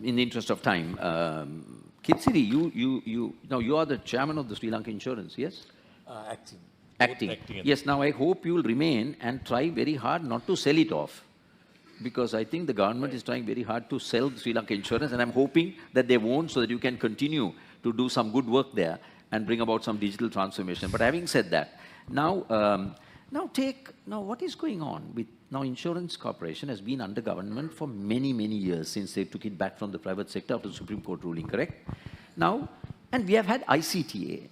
in the interest of time, Kithsiri, you are the chairman of the Sri Lanka Insurance, yes? Acting. Acting. Yes, now I hope you will remain and try very hard not to sell it off. Because I think the government is trying very hard to sell Sri Lanka Insurance, and I'm hoping that they won't, so that you can continue to do some good work there and bring about some digital transformation. But having said that, now what is going on with, now Insurance Corporation has been under government for many, many years since they took it back from the private sector after the Supreme Court ruling, correct? Now, and we have had ICTA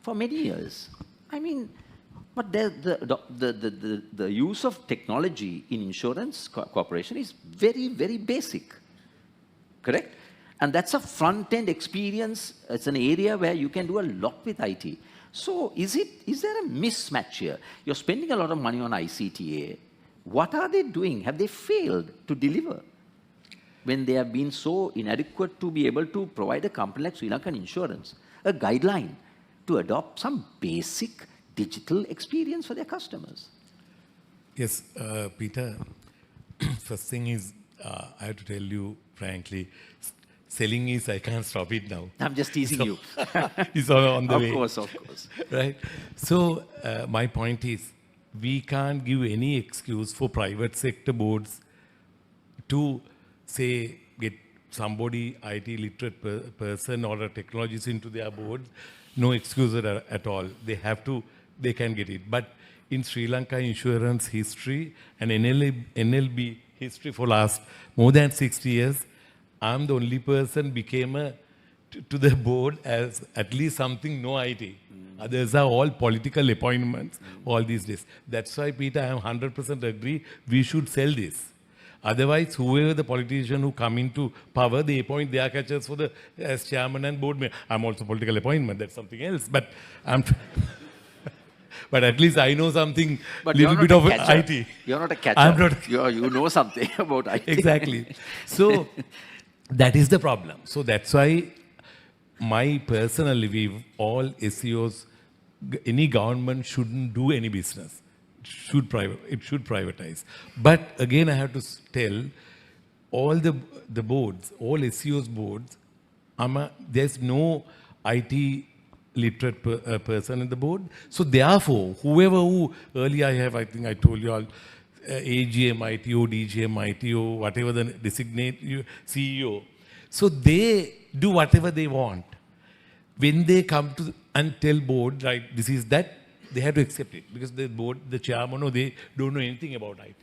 for many years. I mean, but the use of technology in insurance corporation is very, very basic, correct? And that's a front-end experience. It's an area where you can do a lot with IT. So is there a mismatch here? You're spending a lot of money on ICTA. What are they doing? Have they failed to deliver when they have been so inadequate to be able to provide a company like Sri Lankan Insurance a guideline to adopt some basic digital experience for their customers? Yes, Peter, first thing is, I have to tell you frankly, selling is, I can't stop it now. I'm just teasing you. It's on the way. Of course, of course. Right? So, my point is, we can't give any excuse for private sector boards to, say, get somebody, IT literate person or a technologist into their board. No excuse at all. They can get it. But in Sri Lanka insurance history and NLB history for last more than 60 years, I'm the only person became to the board as at least something no IT. Others are all political appointments all these days. That's why, Peter, I 100% agree we should sell this. Otherwise, whoever the politician who come into power, they appoint their catchers for the as chairman and board member. I'm also political appointment, that's something else. But but at least I know something, little bit of IT. You're not a catcher. I'm not. You know something about IT. Exactly. So that is the problem. So that's why my personal view, all SEOs, any government shouldn't do any business. It should privatize. But again, I have to tell all the boards, all SEOs boards, there's no IT literate person in the board. So therefore, who earlier I think I told you all, AGM ITO, DGM ITO, whatever the designate CEO. So they do whatever they want. When they come to and tell board, right, this is that, they have to accept it because the board, the chairman, they don't know anything about IT.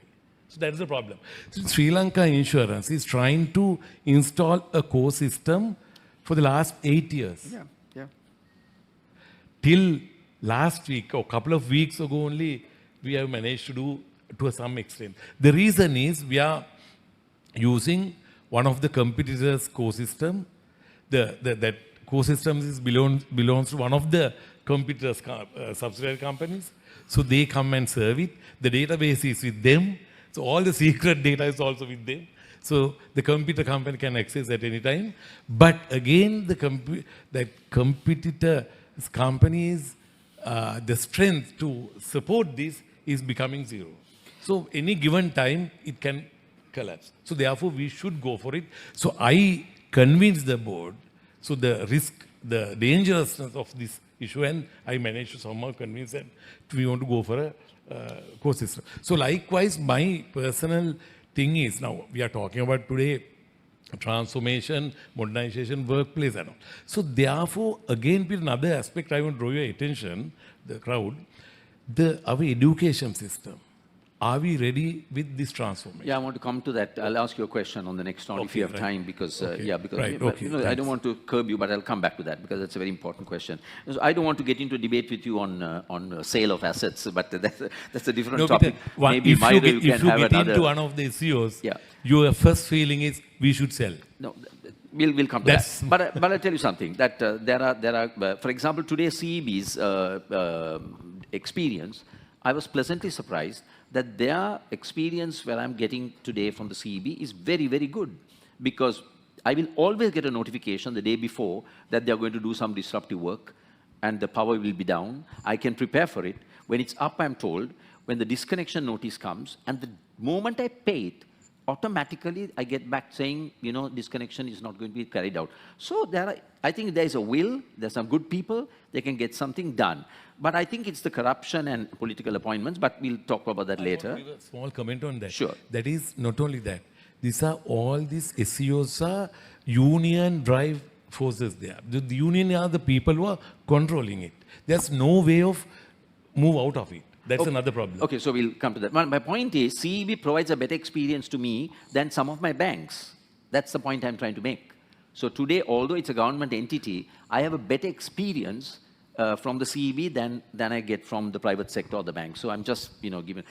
So that's the problem. So Sri Lanka Insurance is trying to install a core system for the last 8 years. Yeah. Till last week or couple of weeks ago only, we have managed to do to some extent. The reason is we are using one of the competitors' core system. That core system belongs to one of the competitors' subsidiary companies. So they come and serve it. The database is with them. So all the secret data is also with them. So the computer company can access at any time. But again, the competitor companies, the strength to support this is becoming zero. So any given time, it can collapse. So therefore, we should go for it. So I convinced the board, so the risk, the dangerousness of this issue, and I managed to somehow convince them we want to go for a core system. So likewise, my personal thing is, now we are talking about today, transformation, modernization, workplace and all. So therefore, again, with another aspect I want to draw your attention, the crowd, our education system. Are we ready with this transformation? Yeah, I want to come to that. I'll ask you a question on the next round if you have time, because I don't want to curb you, but I'll come back to that because that's a very important question. So I don't want to get into a debate with you on sale of assets, but that's a different topic. Maybe if you get into one of the CEOs, your first feeling is we should sell. No, we'll come to that. But I'll tell you something, that there are, for example, today CEB's experience, I was pleasantly surprised that their experience where I'm getting today from the CEB is very, very good, because I will always get a notification the day before that they're going to do some disruptive work and the power will be down. I can prepare for it. When it's up, I'm told, when the disconnection notice comes, and the moment I pay it, automatically I get back saying, this connection is not going to be carried out. So I think there's a will, there's some good people, they can get something done. But I think it's the corruption and political appointments, but we'll talk about that later. I want to give a small comment on that. Sure. That is not only that. These SEOs are union drive forces there. The union are the people who are controlling it. There's no way of move out of it. That's another problem. Okay, so we'll come to that. My point is, CEB provides a better experience to me than some of my banks. That's the point I'm trying to make. So today, although it's a government entity, I have a better experience from the CEB than I get from the private sector or the bank. So I'm just, giving...